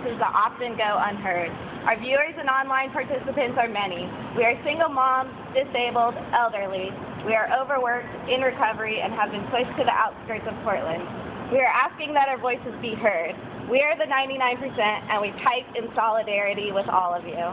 voices that often go unheard. Our viewers and online participants are many. We are single moms, disabled, elderly. We are overworked, in recovery, and have been pushed to the outskirts of Portland. We are asking that our voices be heard. We are the 99%, and we type in solidarity with all of you.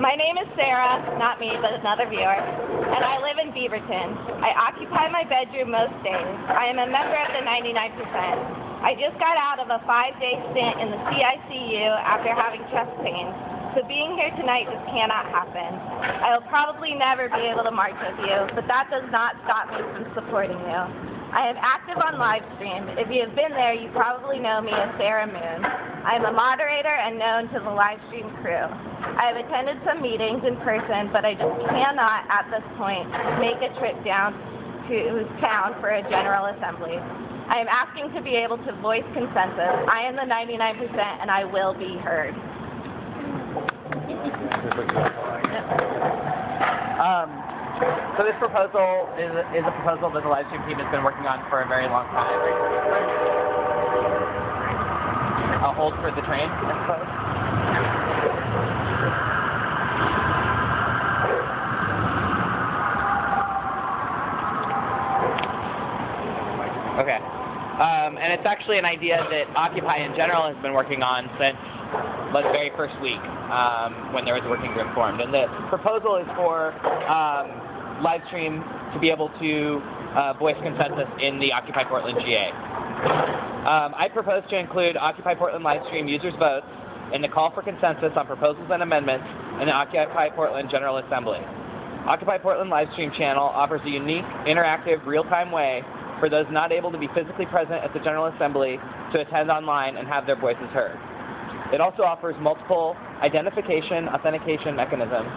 My name is Sarah, not me, but another viewer, and I live in Beaverton. I occupy my bedroom most days. I am a member of the 99%. I just got out of a 5-day stint in the CICU after having chest pains, so being here tonight just cannot happen. I will probably never be able to march with you, but that does not stop me from supporting you. I am active on Livestream. If you have been there, you probably know me as Sarah Moon. I am a moderator and known to the Livestream crew. I have attended some meetings in person, but I just cannot, at this point, make a trip down to town for a General Assembly. I am asking to be able to voice consensus. I am the 99%, and I will be heard. So this proposal is a proposal that the Livestream team has been working on for a very long time. I'll hold for the train, I suppose. Okay. And it's actually an idea that Occupy in general has been working on since the very first week when there was a working group formed. And the proposal is for Livestream to be able to voice consensus in the Occupy Portland GA. I propose to include Occupy Portland Livestream users' votes in the call for consensus on proposals and amendments in the Occupy Portland General Assembly. Occupy Portland Livestream channel offers a unique, interactive, real-time way for those not able to be physically present at the General Assembly to attend online and have their voices heard. It also offers multiple identification, authentication mechanisms,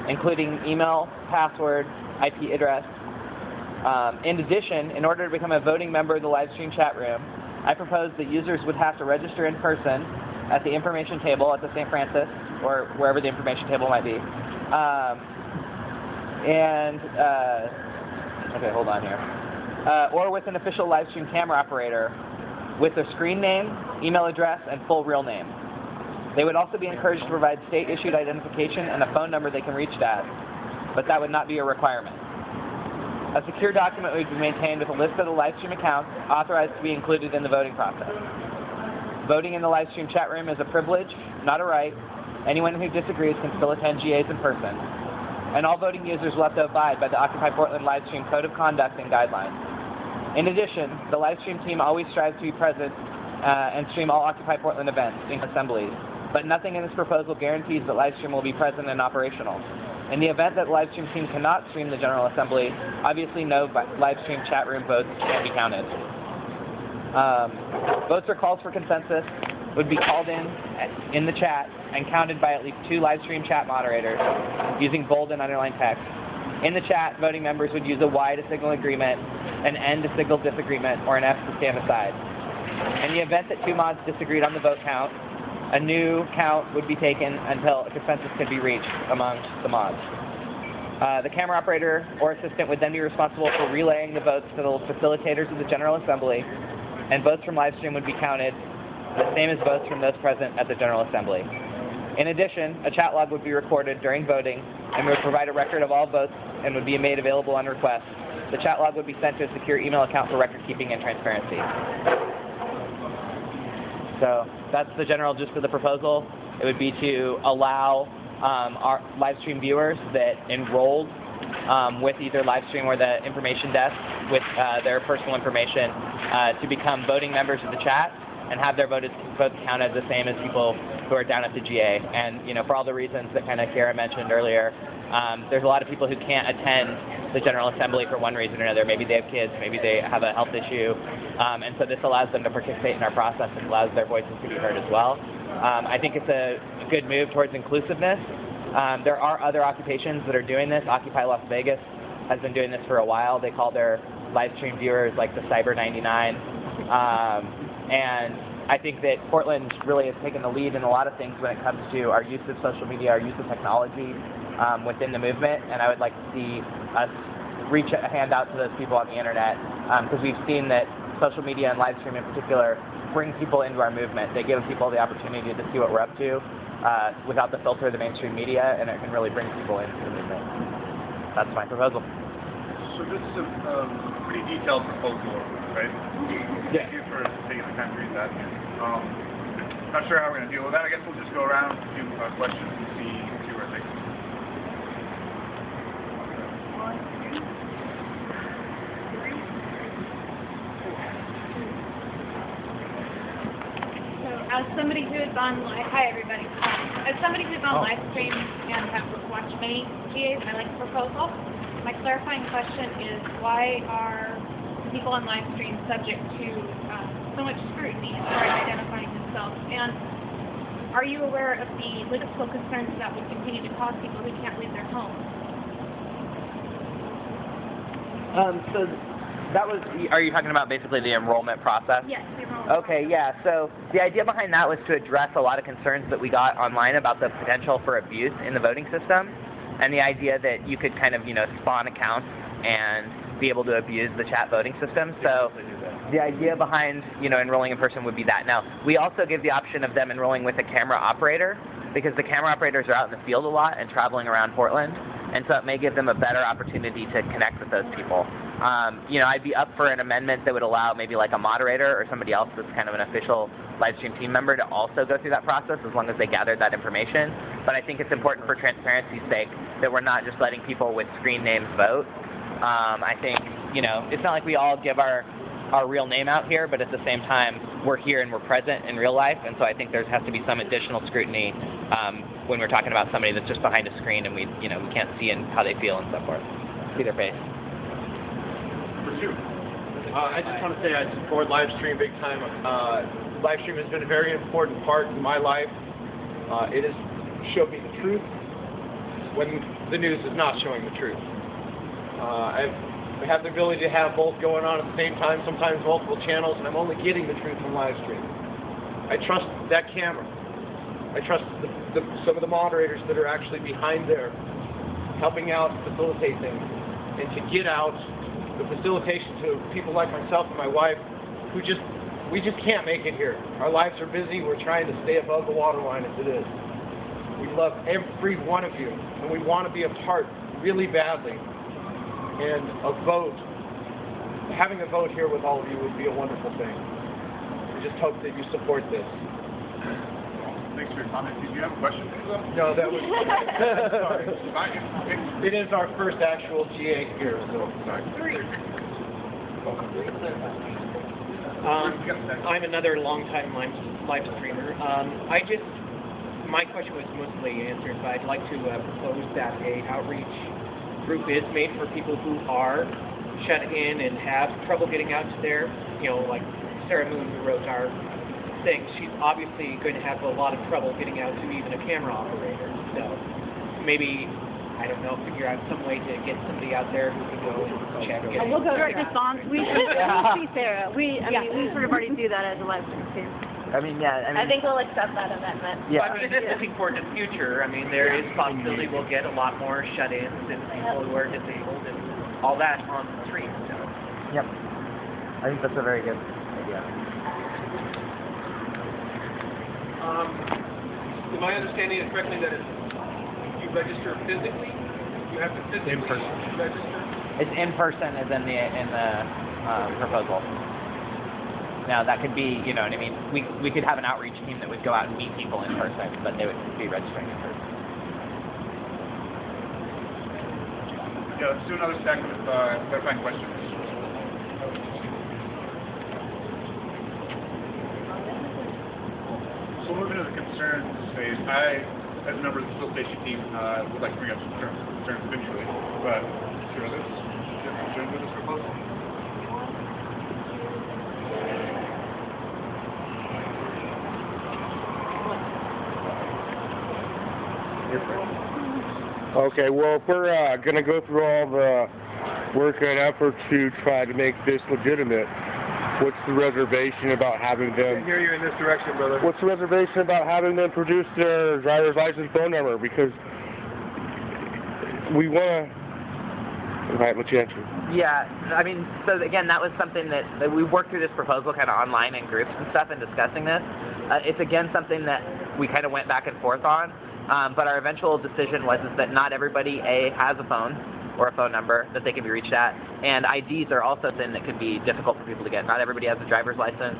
including email, password, IP address. In addition, in order to become a voting member of the Livestream chat room, I propose that users would have to register in person at the information table at the St. Francis, or wherever the information table might be. Okay, hold on here. Or with an official Livestream camera operator with their screen name, email address, and full real name. They would also be encouraged to provide state-issued identification and a phone number they can reach at, but that would not be a requirement. A secure document would be maintained with a list of the Livestream accounts authorized to be included in the voting process. Voting in the Livestream chat room is a privilege, not a right. Anyone who disagrees can still attend GAs in person. And all voting users will have to abide by the Occupy Portland Livestream Code of Conduct and Guidelines. In addition, the Livestream team always strives to be present and stream all Occupy Portland events, including assemblies, but nothing in this proposal guarantees that Livestream will be present and operational. In the event that the Livestream team cannot stream the General Assembly, obviously no Livestream chat room votes can be counted. Votes or calls for consensus would be called in the chat and counted by at least 2 Livestream chat moderators using bold and underlined text. In the chat, voting members would use a Y to signal agreement, an N to signal disagreement, or an F to stand aside. In the event that 2 mods disagreed on the vote count, a new count would be taken until a consensus could be reached among the mods. The camera operator or assistant would then be responsible for relaying the votes to the facilitators of the General Assembly, and votes from Livestream would be counted the same as votes from those present at the General Assembly. In addition, a chat log would be recorded during voting and would provide a record of all votes and would be made available on request. The chat log would be sent to a secure email account for record keeping and transparency. So that's the general gist of the proposal. It would be to allow our Livestream viewers that enrolled with either Livestream or the information desk with their personal information to become voting members of the chat and have their votes counted the same as people who are down at the GA. And for all the reasons that kind of Kara mentioned earlier, there's a lot of people who can't attend the General Assembly for one reason or another. Maybe they have kids, maybe they have a health issue, and so this allows them to participate in our process and allows their voices to be heard as well. I think it's a good move towards inclusiveness. There are other occupations that are doing this. Occupy Las Vegas has been doing this for a while. They call their Livestream viewers like the Cyber 99. And I think that Portland really has taken the lead in a lot of things when it comes to our use of social media, our use of technology within the movement, and I would like to see us reach a hand out to those people on the internet because we've seen that social media and live stream in particular bring people into our movement. They give people the opportunity to see what we're up to without the filter of the mainstream media, and it can really bring people into the movement. That's my proposal. So this is a pretty detailed proposal, right? Yeah. Thank you for taking the time to read that. Not sure how we're going to deal with that. I guess we'll just go around to questions and see where it takes us. So, as somebody who is on live, hi everybody. As somebody who's on live stream and have watched many GAs, I like the proposal. My clarifying question is, why are people on live stream subject to so much scrutiny as far as identifying themselves? And are you aware of the logistical concerns that would continue to cause people who can't leave their homes? So that was, are you talking about basically the enrollment process? Yes, the enrollment Okay, yeah. So the idea behind that was to address a lot of concerns that we got online about the potential for abuse in the voting system, and the idea that you could kind of, spawn accounts and be able to abuse the chat voting system. So the idea behind, enrolling in person would be that. Now, we also give the option of them enrolling with a camera operator, because the camera operators are out in the field a lot and traveling around Portland, and so it may give them a better opportunity to connect with those people. I'd be up for an amendment that would allow maybe like a moderator or somebody else that's kind of an official live stream team member to also go through that process, as long as they gathered that information. But I think it's important for transparency's sake that we're not just letting people with screen names vote. I think, it's not like we all give our real name out here, but at the same time, we're here and we're present in real life, and so I think there has to be some additional scrutiny when we're talking about somebody that's just behind a screen and we can't see how they feel and so forth. See their face. I just want to say I support live stream big time. Live stream has been a very important part in my life. It has showed me the truth when the news is not showing the truth. I have the ability to have both going on at the same time, sometimes multiple channels, and I'm only getting the truth from live stream. I trust that camera. I trust some of the moderators that are actually behind there helping out facilitate things, and to get out the facilitation to people like myself and my wife who we just can't make it here. Our lives are busy. We're trying to stay above the waterline as it is. We love every one of you, and we want to be a part really badly. And having a vote here with all of you would be a wonderful thing. I just hope that you support this. Thanks for your comment. Did you have a question? No, that was... Sorry. It is our first actual GA here, so... Sorry. I'm another long-time live streamer. My question was mostly answered, but I'd like to propose that a outreach group is made for people who are shut in and have trouble getting out to there. Like Sarah Moon, who wrote our thing, she's obviously going to have a lot of trouble getting out to even a camera operator. So maybe, I don't know, figure out some way to get somebody out there who can go and check it. We'll go direct response. We should see Sarah. We sort of already do that as a live stream too. I think we'll accept that amendment. Yeah. But just looking forward to the future, there is possibility we'll get a lot more shut-ins and people who are disabled and all that on the stream. So. Yep. I think that's a very good idea. Am I understanding it correctly that you register physically? You have to physically register? It's in person as in the proposal. Now, that could be, we could have an outreach team that would go out and meet people in person, but they would be registering in person. Yeah, let's do another stack with clarifying questions. So moving to the concerns phase, I, as a member of the facilitation team, would like to bring up some concerns eventually, but sure, do you have concerns with this proposal? Okay, well, if we're going to go through all the work and effort to try to make this legitimate, what's the reservation about having them... I hear you in this direction, brother. What's the reservation about having them produce their driver's license phone number? Because we want to... Right, what's your answer? Yeah, I mean, so again, that was something that we worked through this proposal kind of online in groups and stuff and discussing this. It's again something that we kind of went back and forth on, but our eventual decision was is that not everybody, has a phone or a phone number that they can be reached at, and IDs are also something that could be difficult for people to get. Not everybody has a driver's license.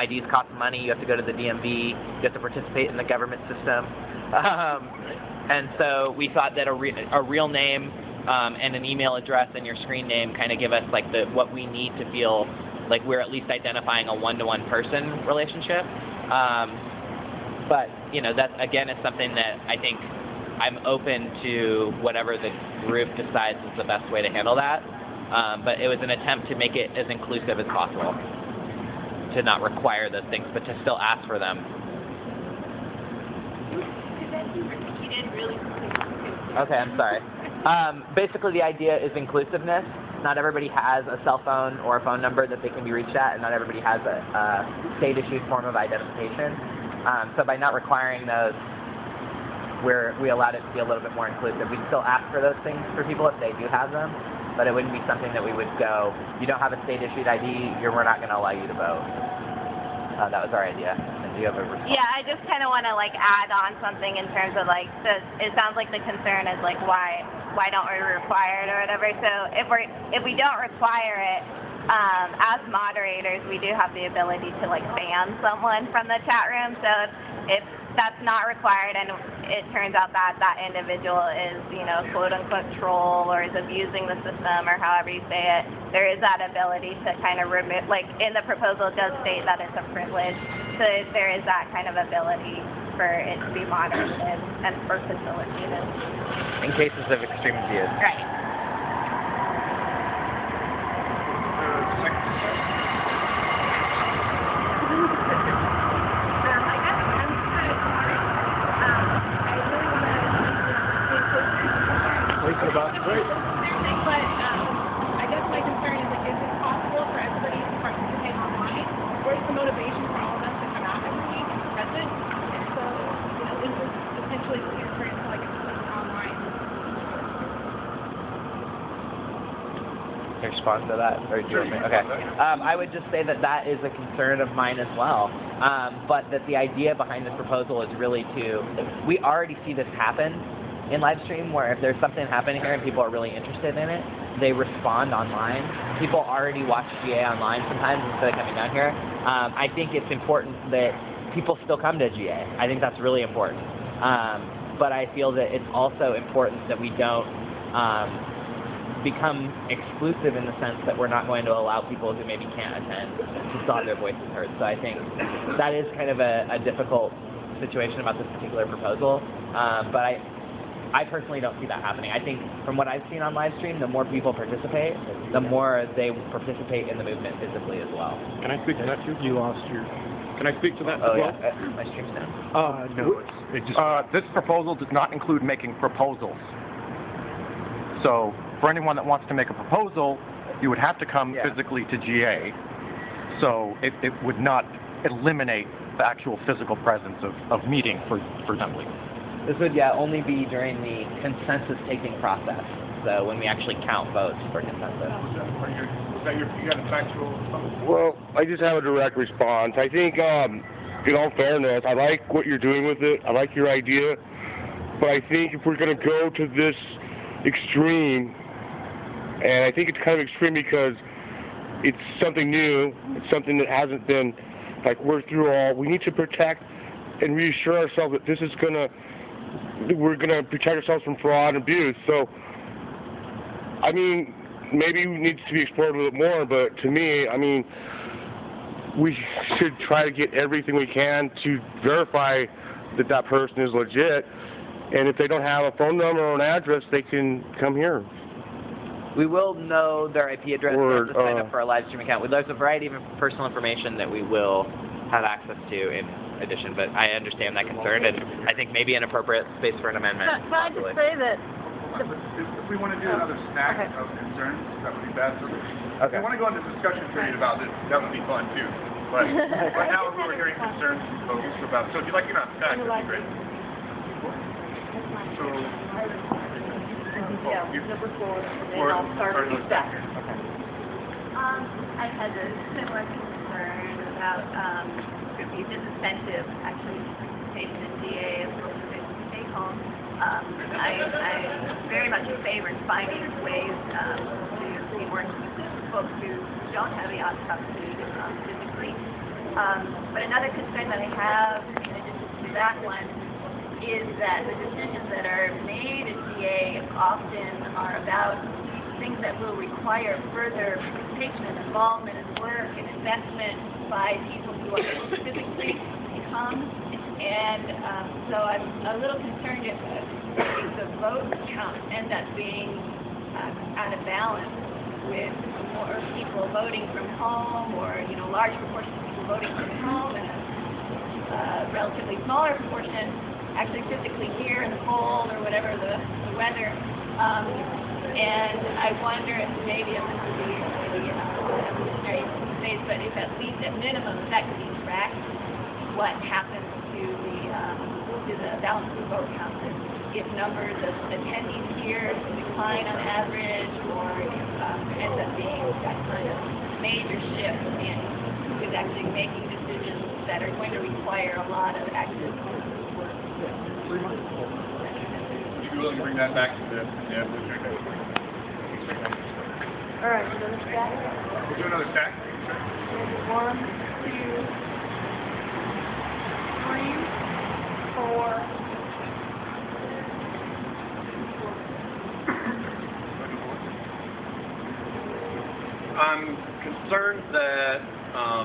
IDs cost money. You have to go to the DMV. You have to participate in the government system. And so we thought that a real name and an email address and your screen name kind of give us like what we need to feel like we're at least identifying a one-to-one person relationship. But you know, that again is something that I think I'm open to whatever the group decides is the best way to handle that. But it was an attempt to make it as inclusive as possible, to not require those things, but to still ask for them. Okay, I'm sorry. Basically, the idea is inclusiveness. Not everybody has a cell phone or a phone number that they can be reached at, and not everybody has a state-issued form of identification. So by not requiring those, we allowed it to be a little bit more inclusive. We'd still ask for those things for people if they do have them, but it wouldn't be something that we would go, you don't have a state-issued ID, we're not going to allow you to vote. That was our idea. And do you have a response? Yeah, I just kind of want to like add on something in terms of like it sounds like the concern is like why don't we require it or whatever. So if we don't require it, as moderators, we do have the ability to like ban someone from the chat room. So if that's not required and it turns out that that individual is, you know, quote unquote troll or is abusing the system or however you say it, there is that ability to kind of remove, like in the proposal it does state that it's a privilege, so there is that kind of ability for it to be moderated and for facilitated. In cases of extreme abuse. Right. But I guess my concern is like, is it possible for everybody to participate online? Where's the motivation for all of us to come out every week and be present? And so, you know, is this essentially transferring to like a online? Can you respond to that? Or do you want me? Okay. I would just say that that is a concern of mine as well. But that the idea behind this proposal is really we already see this happen in live stream, where if there's something happening here and people are really interested in it, they respond online. People already watch GA online sometimes instead of coming down here. I think it's important that people still come to GA. I think that's really important. But I feel that it's also important that we don't become exclusive in the sense that we're not going to allow people who maybe can't attend to still have their voices heard. So I think that is kind of a difficult situation about this particular proposal. But I personally don't see that happening. I think from what I've seen on live stream, the more people participate, the more they participate in the movement physically as well. Can I speak to that too? You lost your... Can I speak to that as Oh well? yeah, my stream's down. No, it just... this proposal does not include making proposals. So for anyone that wants to make a proposal, you would have to come physically to GA. So it would not eliminate the actual physical presence of meeting for assembly. This would, only be during the consensus-taking process, so when we actually count votes for consensus. You got a factual? Well, I just have a direct response. I think, in all fairness, I like what you're doing with it. I like your idea. But I think if we're going to go to this extreme, and I think it's kind of extreme because it's something new, it's something that hasn't been, like, worked through all. We need to protect and reassure ourselves that this is we're going to protect ourselves from fraud and abuse. So, I mean, maybe it needs to be explored a little bit more, but to me, I mean, we should try to get everything we can to verify that that person is legit, and if they don't have a phone number or an address, they can come here. We will know their IP address Or, to sign up for a live stream account. There's a variety of personal information that we will have access to in addition, but I understand that concern, and I think maybe an appropriate space for an amendment. Can I just say that... If we want to do another stack of concerns, that would be bad. So if we want to go into discussion period about this, that would be fun too. But right now we're hearing concerns from folks about, so if you'd like to get on stack, that'd be great. So, Yeah, number 4, and then I'll start with that. I had a similar concern about the disincentive actually participation in GA as opposed to stay home. I'm very much in favor of finding ways to be more inclusive for folks who don't have the opportunity physically. But another concern that I have, in addition to that one, is that the decisions that are made at GA often are about things that will require further participation and involvement and work and investment by people who are able to physically come. And so I'm a little concerned if the vote count ends up being out of balance with more people voting from home, or large proportion of people voting from home, and a relatively smaller proportion actually physically here in the cold or whatever the weather. And I wonder if maybe it would be space, but if at least at minimum that could be tracked, what happens to the balance of the vote count. If numbers of attendees here decline on average, or if there ends up being that kind of major shift in who is actually making decisions that are going to require a lot of active work. Would you be willing to bring that back to the All right, another stack. We'll do another stack. 1, 2, 3, 4. I'm concerned that the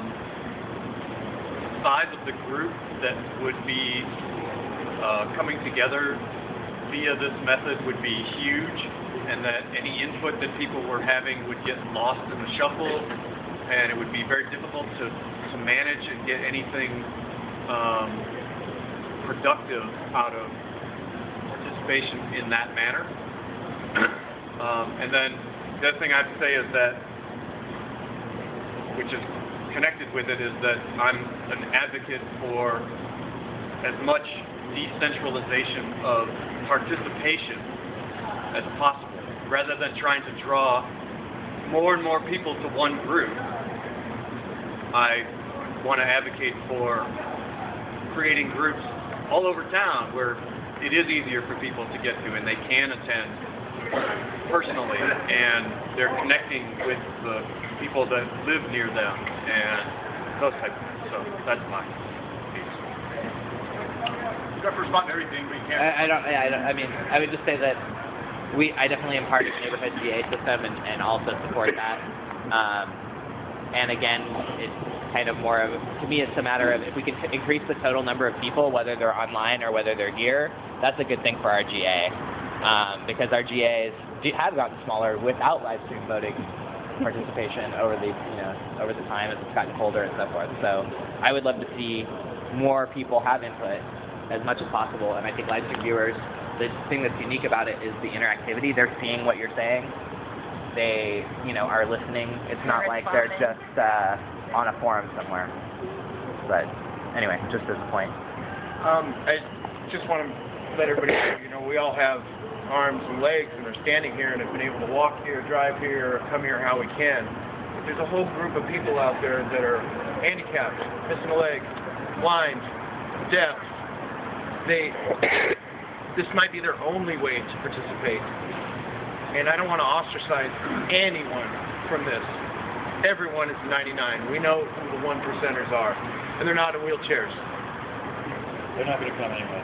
size of the group that would be coming together via this method would be huge, and that any input that people were having would get lost in the shuffle, and it would be very difficult to manage and get anything productive out of participation in that manner. And then the other thing I'd say is that, which is connected with it, is that I'm an advocate for as much decentralization of participation as possible, rather than trying to draw more and more people to one group. I want to advocate for creating groups all over town where it is easier for people to get to and they can attend personally, and they're connecting with the people that live near them and those types of things. So that's my piece. You have to respond to everything, but you can't. I mean, I would just say that I definitely am part of the neighborhood GA system and also support that. And again, it's kind of more of, to me, it's a matter of if we can increase the total number of people, whether they're online or whether they're here, that's a good thing for our GA. Because our GAs have gotten smaller without live stream voting participation over the time as it's gotten colder and so forth. So I would love to see more people have input as much as possible, and I think live stream viewers, the thing that's unique about it is the interactivity. They're seeing what you're saying. They, are listening. It's not like they're just on a forum somewhere. But anyway, just as a point. I just want to let everybody know, we all have arms and legs and are standing here and have been able to walk here, drive here, or come here how we can. But there's a whole group of people out there that are handicapped, missing a leg, blind, deaf. This might be their only way to participate. And I don't want to ostracize anyone from this. Everyone is 99. We know who the 1%ers are, and they're not in wheelchairs. They're not going to come anyway.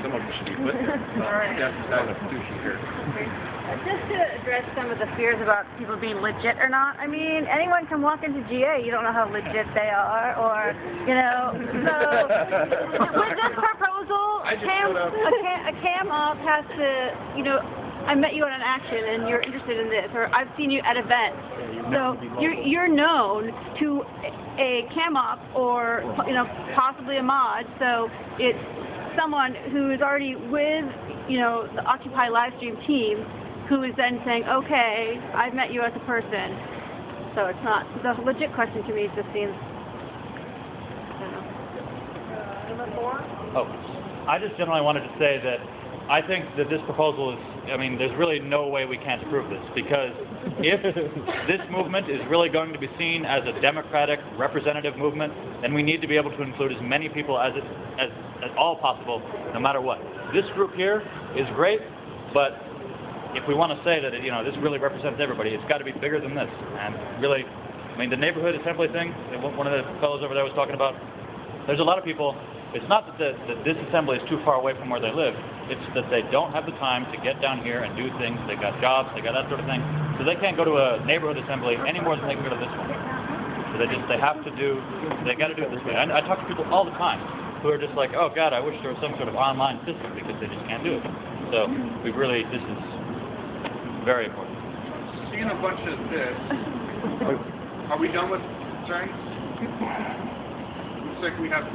Some of them should be with them. Just to address some of the fears about people being legit or not, I mean, anyone can walk into GA, you don't know how legit they are, or, so with this proposal, a cam up has to, I met you at an action and you're interested in this, or I've seen you at events. So you're known to a cam op or possibly a mod. So it's someone who is already with the Occupy livestream team, who is then saying, okay, I've met you as a person. So it's not the legit question to me. Just seems. I don't know. Oh, I just generally wanted to say that I think that this proposal is, I mean, there's really no way we can't approve this, because if this movement is really going to be seen as a democratic, representative movement, then we need to be able to include as many people as all possible, no matter what. This group here is great, but if we want to say that, you know, this really represents everybody, it's got to be bigger than this. And really, I mean, the neighborhood assembly thing, one of the fellows over there was talking about, there's a lot of people. It's not that this assembly is too far away from where they live. It's that they don't have the time to get down here and do things. They got jobs, they got that sort of thing. So they can't go to a neighborhood assembly any more than they can go to this one. So they got to do it this way. I talk to people all the time who are just like, oh God, I wish there was some sort of online system, because they just can't do it. So this is very important. Seeing a bunch of this, are we done with concerns? Looks like we have.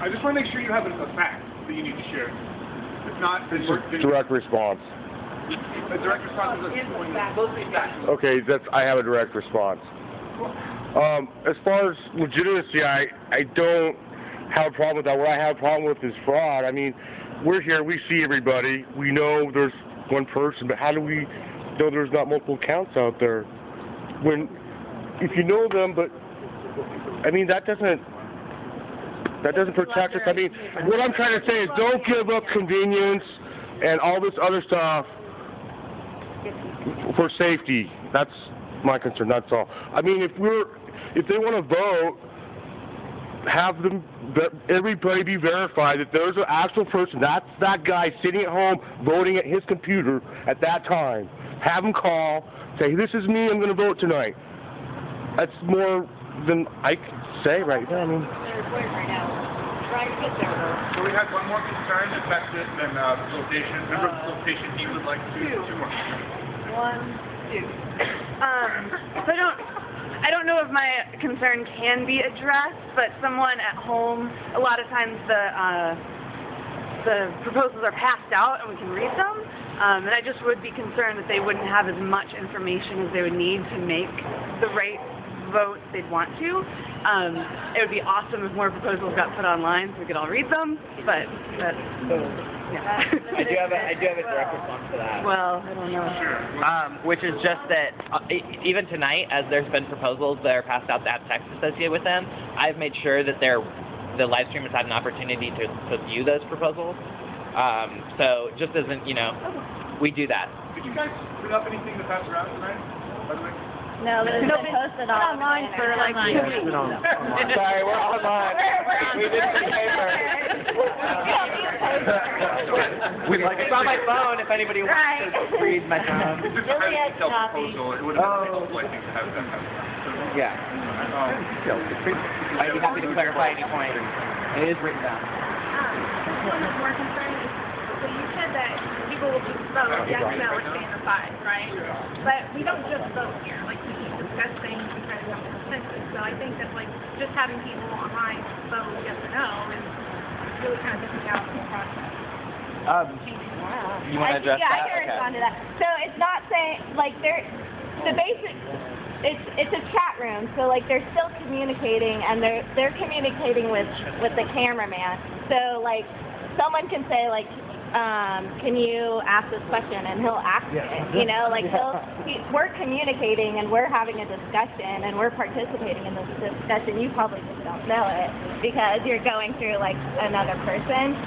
I just want to make sure you have a fact that you need to share. If not, then Direct response. A direct response is Okay, I have a direct response. As far as legitimacy, I don't have a problem with that. What I have a problem with is fraud. I mean, we're here, we see everybody, we know there's one person, but how do we know there's not multiple accounts out there? If you know them, but I mean, that doesn't protect us. I mean, what I'm trying to say is don't give up convenience and all this other stuff for safety. That's my concern, that's all. I mean, if they want to vote, have everybody be verified that there's an actual person, that's that guy sitting at home voting at his computer at that time. Have him call, say, this is me, I'm going to vote tonight. That's more than I can say right now. I mean, So we have one more concern, if that's it, then facilitation. Member of the facilitation team would like to do two more. So I don't know if my concern can be addressed, but someone at home, a lot of times the proposals are passed out and we can read them, and I just would be concerned that they wouldn't have as much information as they would need to make the right vote they'd want to. It would be awesome if more proposals got put online so we could all read them, but that's, yeah. I do have a direct response to that. Well, I don't know. Which is just that even tonight, as there's been proposals that are passed out that have text associated with them, I've made sure that the live stream has had an opportunity to view those proposals. So just isn't, we do that. Did you guys put up anything to pass around tonight, by the way? No, but it's been posted online for like 2 weeks. Sorry, we're online. We didn't see paper. It's on my phone if anybody wants to read my phone. It's just a highly detailed proposal. It would have been helpful, I think, to have that happen. Yeah. I'd be happy to clarify any point. It is written down. One is more concerned. So you said that people will just vote yes, no, or stand or five, right? But we don't just vote here. Like, we can discuss things and try to come to consensus. So I think that, like, just having people online vote yes or no is really kind of missing out on the process. You want to address that? Yeah, I can respond to that. So it's not saying, like, it's a chat room, so like they're still communicating, and they're communicating with the cameraman. So like someone can say like, can you ask this question, and he'll ask it. Like we're communicating and we're having a discussion and we're participating in this discussion. You probably just don't know it because you're going through like another person.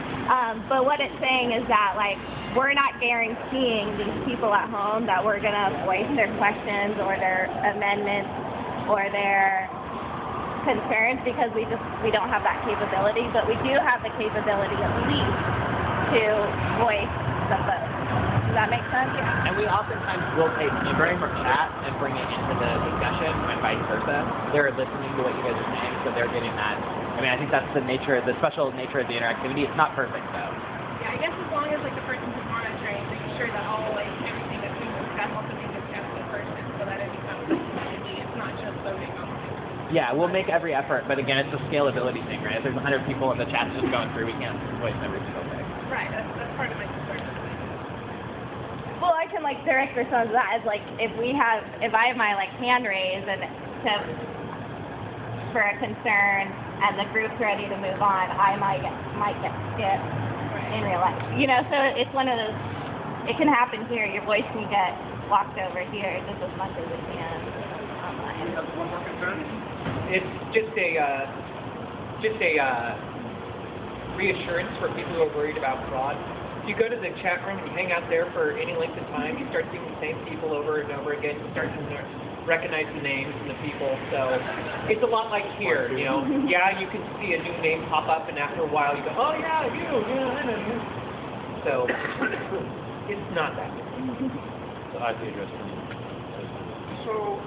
But what it's saying is that like we're not guaranteeing these people at home that we're gonna voice their questions or their amendments or their concerns because we don't have that capability. But we do have the capability at least to voice the vote. Does that make sense? Yeah. And we oftentimes will take feedback from chat and bring it into the discussion and vice versa. They're listening to what you guys are saying, so they're getting that. I mean, I think that's the special nature of the interactivity. It's not perfect, though. Yeah, I guess as long as like the person's monitoring, making sure that all like everything that's being discussed also being discussed in person, so that it becomes a community. It's not just voting on things. Yeah, we'll make every effort, but again, it's a scalability thing, right? If there's 100 people and the chat's just going through, we can't voice every single thing. Right, that's part of my concern. Well, I can like direct respond to that as like if I have my like hand raised and for a concern and the group's ready to move on, I might get skipped in real life. You know, so it's one of those, it can happen here. Your voice can get walked over here just as much as it can online. One more concern? It's just a reassurance for people who are worried about fraud. If you go to the chat room and you hang out there for any length of time, you start seeing the same people over and over again. You start to recognize the names and the people. So it's a lot like here, you know. Yeah, you can see a new name pop up, and after a while you go, oh yeah, you, yeah, I know you. So it's not that. So IP address. So,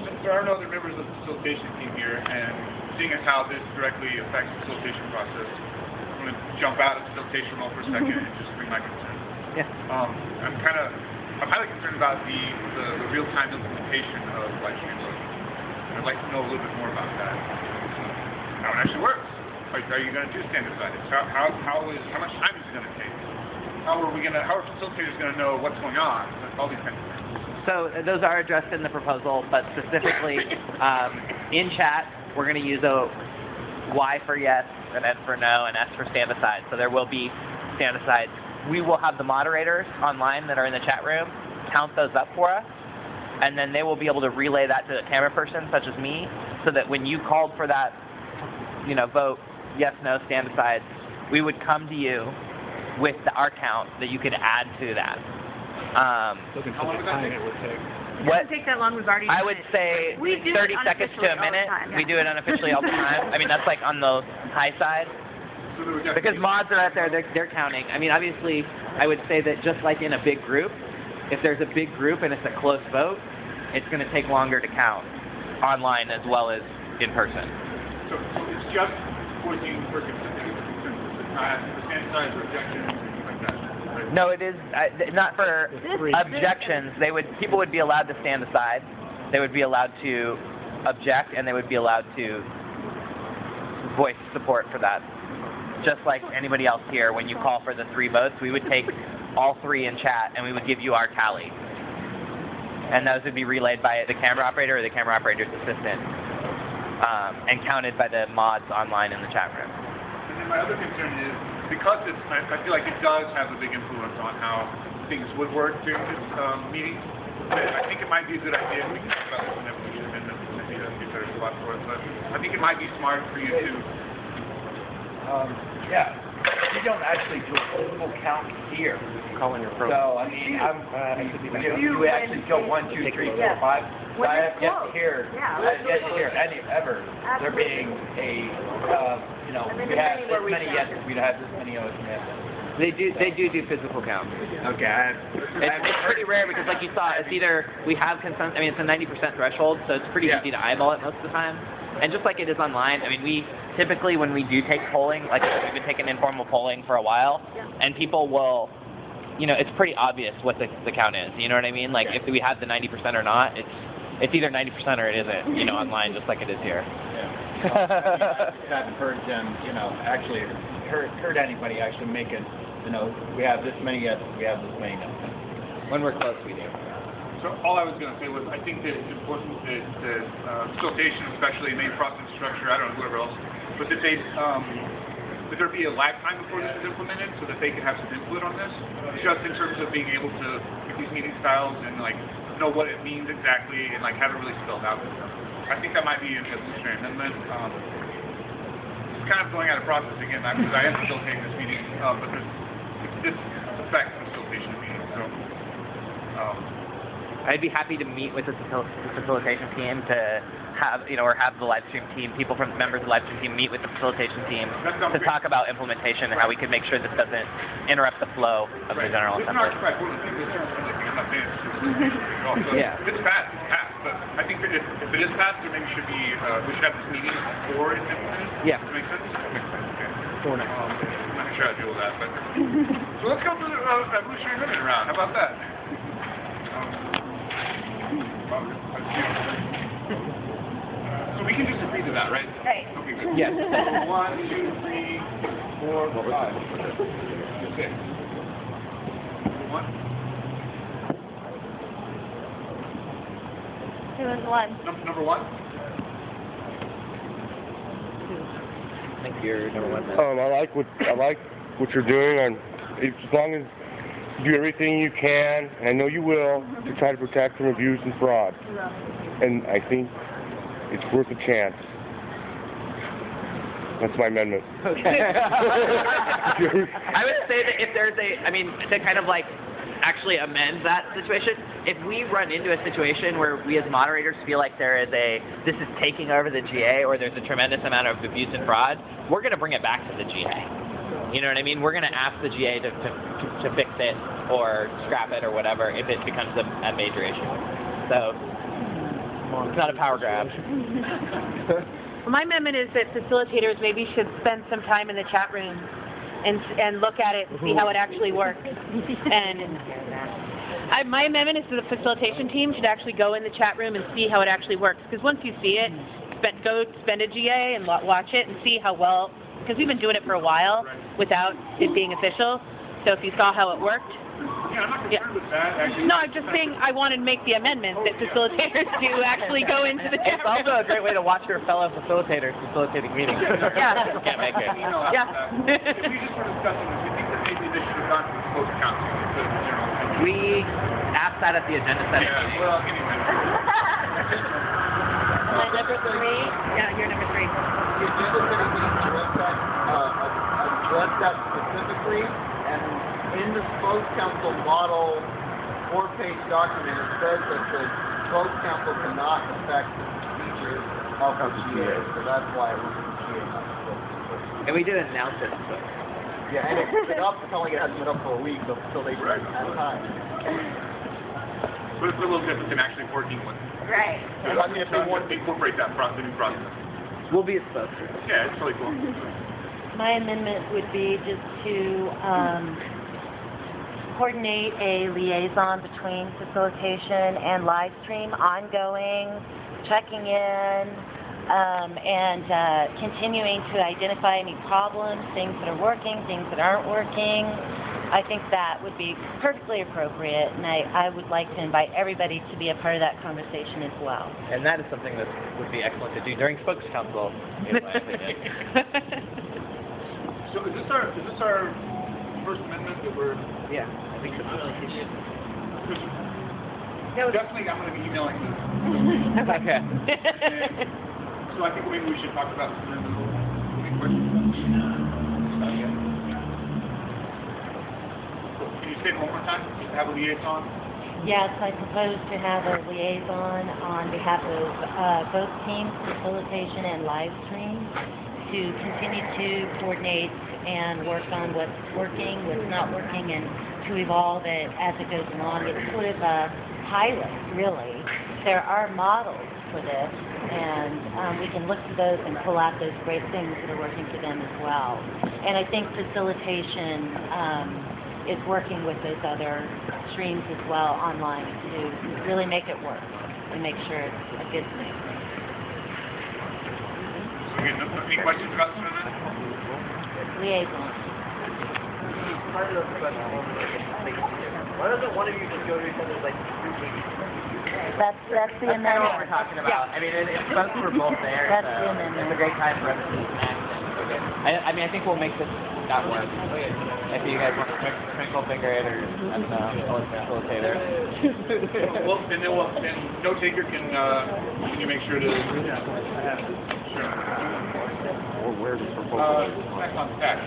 since there are no other members of the facilitation team here, and seeing as how this directly affects the facilitation process, I'm going to jump out of the facilitation role for a second and just bring my concern. Yeah. I'm highly concerned about the real-time implementation of live stream loading. I'd like to know a little bit more about that. How it actually works. Like, are you going to do standardized? How much time is it going to take? How are facilitators going to know what's going on? All these kinds of things. So those are addressed in the proposal, but specifically in chat, we're going to use a Y for yes, an N for no, and S for stand aside. So there will be stand asides. We will have the moderators online that are in the chat room count those up for us, and then they will be able to relay that to a camera person such as me, so that when you called for that, you know, vote yes, no, stand aside, we would come to you with our count that you could add to that. How long would that take? It doesn't take that long. We've already done I would it. say We do 30 it seconds to a unofficially all the minute. time, yeah. We do it unofficially all the time. I mean, that's like on the high side. So there would have Because mods are out there, they're counting. I mean, obviously, I would say that just like in a big group, if there's a big group and it's a close vote, it's going to take longer to count online as well as in person. So it's just voicing for consensus. It's not stand sides or objections or anything like that. Right? No, it is not for objections. People would be allowed to stand aside. They would be allowed to object, and they would be allowed to voice support for that. Just like anybody else here, when you call for the 3 votes, we would take all 3 in chat, and we would give you our tally. And those would be relayed by the camera operator or the camera operator's assistant, and counted by the mods online in the chat room. And then my other concern is, because I feel like it does have a big influence on how things would work during this meeting, I think it might be a good idea, we can talk about this in evolution amendments, maybe that'd be a better spot for it, but I think it might be smart for you to Yeah, we don't actually do a physical count here. Calling your pro. So, I mean, you actually go 1, 2, 3, 4, 5. So I have yet to hear, any ever there being a, you know, we have this many yeses, we'd have this many O's and yeses. They do physical counts. Okay. It's pretty rare because, like you saw, it's either we have consensus. I mean, it's a 90% threshold, so it's pretty easy to eyeball it most of the time. And just like it is online, I mean, we typically when we do take polling, like we've been taking informal polling for a while, and people will, you know, it's pretty obvious what the count is. You know what I mean? Like if we have the 90% or not, it's either 90% or it isn't. You know, online, just like it is here. I haven't heard them, you know, actually heard anybody actually make it, you know, we have this many yeses, we have this many no's. When we're close, we do. So all I was going to say was I think that it's important that facilitation, especially main process structure, I don't know, whoever else, but that that there be a lag time before this is implemented so that they can have some input on this, just in terms of being able to get these meeting styles and like know what it means exactly and like have it really spelled out. I think that might be an evolutionary amendment. It's kind of going out of process again because I am facilitating this meeting, but this affects the facilitation meeting. So. I'd be happy to meet with the facilitation team to have, you know, or have the live stream team, members of the live stream team meet with the facilitation team to talk about implementation and how we can make sure this doesn't interrupt the flow of the General Assembly. Yeah. If it's passed, it's passed. But I think that if it is passed, then maybe we should have this meeting before it's implemented. Yeah. Does that make sense? Okay. I'm not sure how to deal with that, but so let's go through the evolutionary amendment round. How about that? So we can just agree to that, right? Right. Okay, good. Yes. 1, 2, 3, 4, 5, 6. 1. It was 1. Number 1? Thanks. your number one thing? I like what you're doing, as long as you do everything you can, and I know you will, to try to protect from abuse and fraud. And I think it's worth a chance. That's my amendment. Okay. I would say that if there's to kind of like actually amend that situation, if we run into a situation where we as moderators feel like this is taking over the GA, or there's a tremendous amount of abuse and fraud, we're going to bring it back to the GA. You know what I mean? We're going to ask the GA to fix it or scrap it or whatever if it becomes a major issue. So it's not a power grab. My amendment is that facilitators maybe should spend some time in the chat room and look at it and see how it actually works. And my amendment is that the facilitation team should actually go in the chat room and see how it actually works. Because once you see it, go spend a GA and watch it and see how well, because we've been doing it for a while without it being official. So if you saw how it worked. Yeah, I'm not concerned with that, actually. No, I'm just saying I wanted to make the amendment that facilitators do actually go into the chat It's also a great way to watch your fellow facilitators facilitating meetings. Yeah. Can't make it. Yeah. If we just were discussing this, we think that maybe this should have gone to the closed council instead of the general council. We asked that at the agenda setting. Yeah, well, anyway. Am I number 3? Yeah, you're number 3. The agenda setting needs to address that specifically, and in the closed council model 4-page document, it says that the closed council cannot affect the features of the GA, so that's why it was in GA, not the closed council. And we did announce it. So. Yeah, and it's been up, it's only it hasn't been up for a week, so they didn't have time. But it's a little different than actually working with it. Right. I mean, if they want to incorporate that the new process. We'll be exposed to it. Yeah, it's really cool. My amendment would be just to coordinate a liaison between facilitation and live stream, ongoing, checking in, and continuing to identify any problems, things that are working, things that aren't working. I think that would be perfectly appropriate, and I would like to invite everybody to be a part of that conversation as well. And that is something that would be excellent to do during Spokes Council, in my opinion. So is this our first amendment that we're... Yeah, I think so. Definitely I'm going to be emailing you. Okay. So I think maybe we should talk about some any questions. Can you say it one more time? Just have a liaison? Yes, I propose to have a liaison on behalf of both teams, facilitation and live stream, to continue to coordinate and work on what's working, what's not working, and to evolve it as it goes along. It's sort of a pilot, really. There are models for this, and we can look to those and pull out those great things that are working for them as well. And I think facilitation is working with those other streams as well online to really make it work and make sure it's a good thing. Any questions about some of that? Liaison. Why doesn't one of you just go to each other's group meetings? That's the That's kind of amendment. what we're talking about. I mean, it's folks who are both there, That's so the amendment. it's a great time for us to connect. I mean, I think we'll make that work. If you guys want to twinkle finger it, or I don't know, facilitator. Well, then no taker can you make sure to... Sure. Or where does proposal? Back on tax.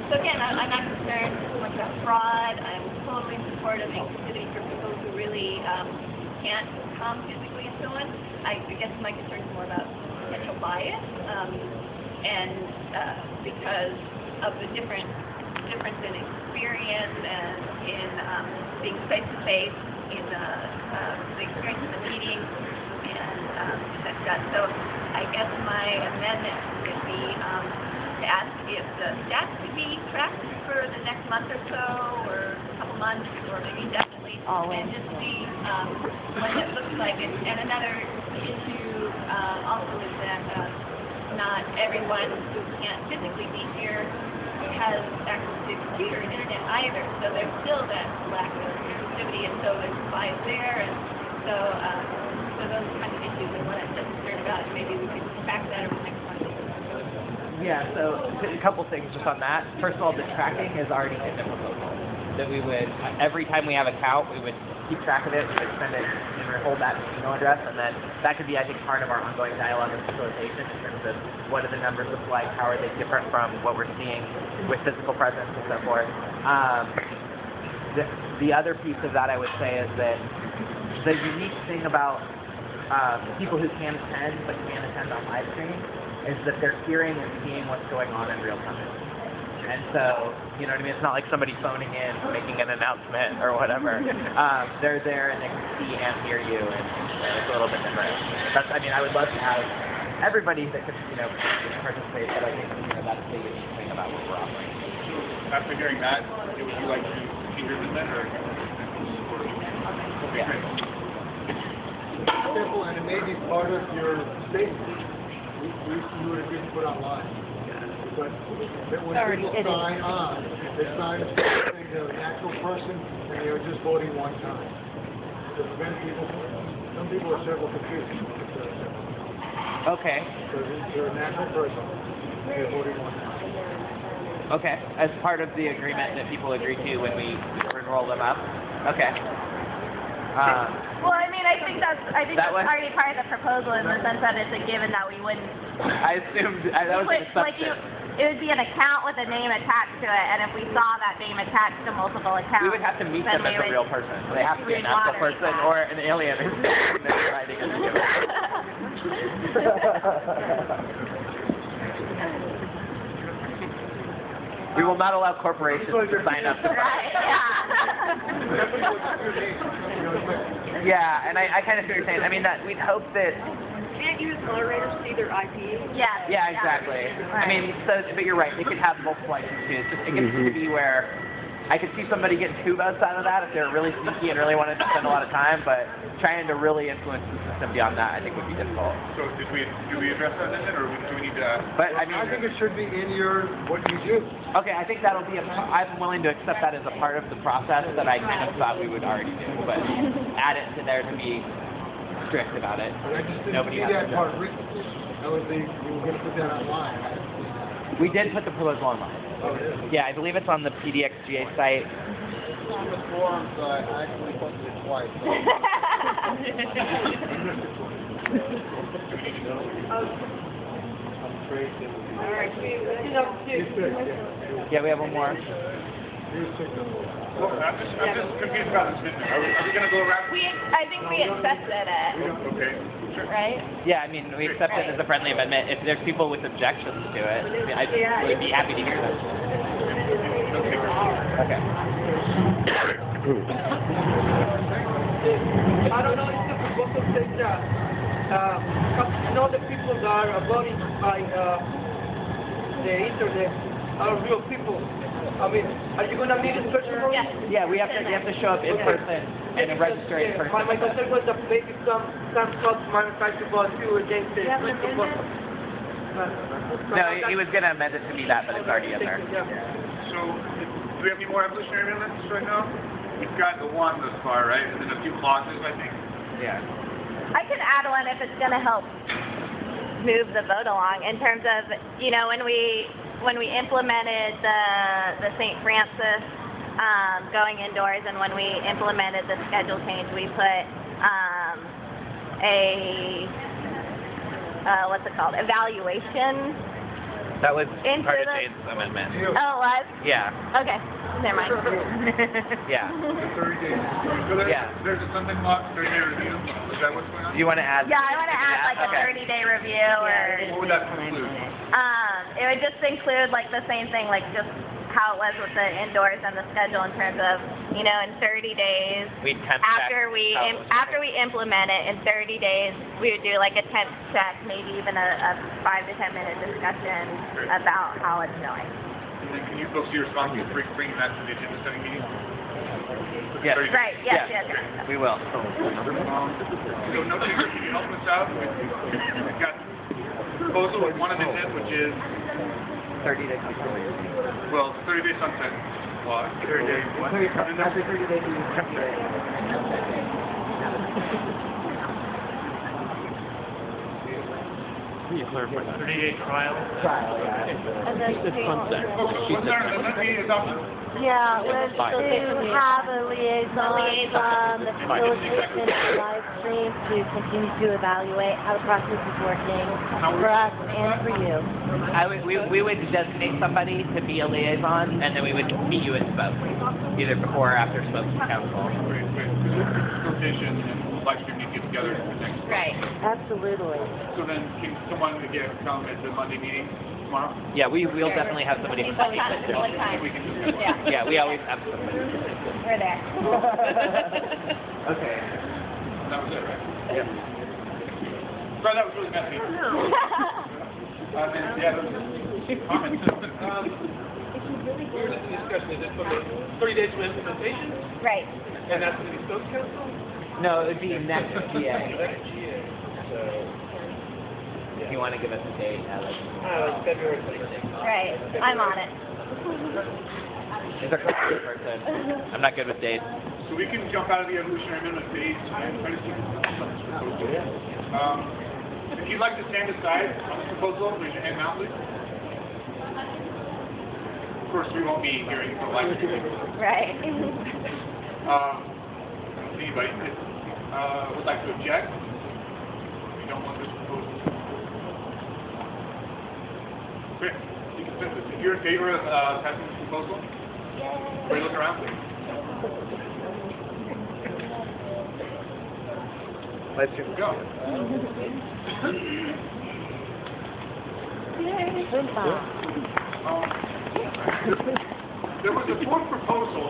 So again, I'm not concerned so much about fraud. I'm totally supportive of inclusivity for people who really can't come physically and so on. I guess my concern is more about potential bias, and because of the difference in experience and in being face to face in the experience of the meeting and that. So I guess my amendment would be to ask if the stats could be tracked for the next month or so, or a couple months, or maybe indefinitely, and just see what it looks like. And another issue also is that not everyone who can't physically be here has access to computer and internet either, so there's still that lack of connectivity, and so there's bias there, and so those kind of issues are what I'm just concerned about, and maybe we could track that over the next month. Yeah, so a couple things just on that. First of all, the tracking is already in the proposal. That we would, every time we have a count, we would keep track of it, we would send it, and we would hold that email address, and then that could be, I think, part of our ongoing dialogue and facilitation in terms of what do the numbers look like, how are they different from what we're seeing with physical presence and so forth. The other piece of that I would say is that the unique thing about people who can attend but can't attend on live stream is that they're hearing and seeing what's going on in real time. And so, you know what I mean? It's not like somebody phoning in, making an announcement or whatever. They're there and they can see and hear you, and it's a little bit different. That's, I mean, I would love to have everybody that could, participate, but I think, that's the unique thing about what we're offering. After hearing that, would you like to see your amendment, or? Okay, great. Simple, and it may be part of your statement. You would have been put online. But when people sign on, they sign a saying they're an actual person and they're just voting one time. To prevent people, some people are several computers. Okay. So they're an actual person and they're voting one time. Okay. As part of the agreement that people agree to when we roll them up? Okay. Well, I mean, I think that's already part of the proposal in the sense that it's a given that we wouldn't. I assumed that was an assumption. It would be an account with a name attached to it, and if we saw that name attached to multiple accounts, we would have to meet them as a real person. They have to be an actual person or an alien who's writing as a given. We will not allow corporations to sign up. Right, yeah, and I kind of see what you're saying. I mean, that we'd hope that. Can't use moderators see their IP? Yeah. Yeah, exactly. I mean, but you're right. They could have multiple licenses. It gets to be where I could see somebody getting two votes out of that if they're really sneaky and really wanted to spend a lot of time. But trying to really influence the system beyond that, I think, would be difficult. So do we address that then, or do we need to? But I mean, I think it should be in your what you do. Okay, I think that'll be. I'm willing to accept that as a part of the process that I kind of thought we would already do, but add it to there to be strict about it. But I just didn't Nobody see has that to part written. That was you were going to put that online. I didn't see that. We did put the proposal online. Oh, it is? Yeah, I believe it's on the PDXGA site. On the forum, so I actually posted it twice. So. I'm crazy. All right, Yeah, we have one more. Well, I'm just confused about this business. Are we going to go around? I think we accepted it. Okay. Sure. Right? Yeah, I mean, we accept it as a friendly amendment. If there's people with objections to it, I would be happy to hear them. Okay. I don't know if the proposal says that, the people that are voting by the internet are real people. I mean, are you going to meet in person? Yeah, we have to show up in person and register in person. My concern was that maybe some thoughts manufactured about you against the proposal. No, he was going to amend it to be that, but it's already in there. So, do we have any more evolutionary amendments right now? We've got the one thus far, right? And then a few clauses, I think. Yeah. I could add one if it's going to help move the vote along in terms of, when we implemented the St. Francis going indoors, and when we implemented the schedule change, we put evaluation. That was part of Jane's amendment. Oh, it was? Yeah. Okay. Never mind. Yeah. 30 days. So there's a something about 30-day review. Is that what's going on? Do you want to add? Yeah, I want to add like a 30-day review or. What would that include? It would just include like the same thing, like just how it was with the indoors and the schedule in terms of, in 30 days, after we implement it, in 30 days, we would do like a temp check, maybe even a 5 to 10 minute discussion about how it's going. And then can you folks be responsible for bringing that to the agenda setting meeting? Yes. Right, yes. We will. So no changes, can you help us out? We've got a proposal with one amendment, which is 30 days. well, 30-day sunset. o'clock. 30 days, what? After 30 days, we Can you clarify? 30-day trial? trial, yeah. And then What's that meeting adoption? yeah, was to have a liaison from the facilitation of the live stream to continue to evaluate how the process is working for us and for you. We would designate somebody to be a liaison, and then we would meet you at Spoke, either before or after Spoke Council. Great. Facilitation and live stream need to get together for next. Right. Absolutely. So then, can someone again come at the Monday meeting tomorrow? Yeah, we'll definitely have somebody. What time? We can just. Yeah. Yeah, we always have somebody. We're there. Okay. That was it, right? Yeah. Sorry, that was really messy. Comments. Where is the discussion? Is it from the 30 days from implementation? Right. And that's the Stokes Council? No, it would be next GA. Next GA. So, If you want to give us a date, Alex. it's February 26th. Right. I'm on it. It's a crazy person. I'm not good with dates. So we can jump out of the evolutionary minimum days and try to see. If you'd like to stand aside on this proposal, raise your hand now, please. Of course, we won't be hearing the live stream. Right. Anybody would like to object? We don't want this proposal. Great. You can send this. If you're in favor of passing this proposal, everybody look around, please. Let's just Go. There was a fourth proposal.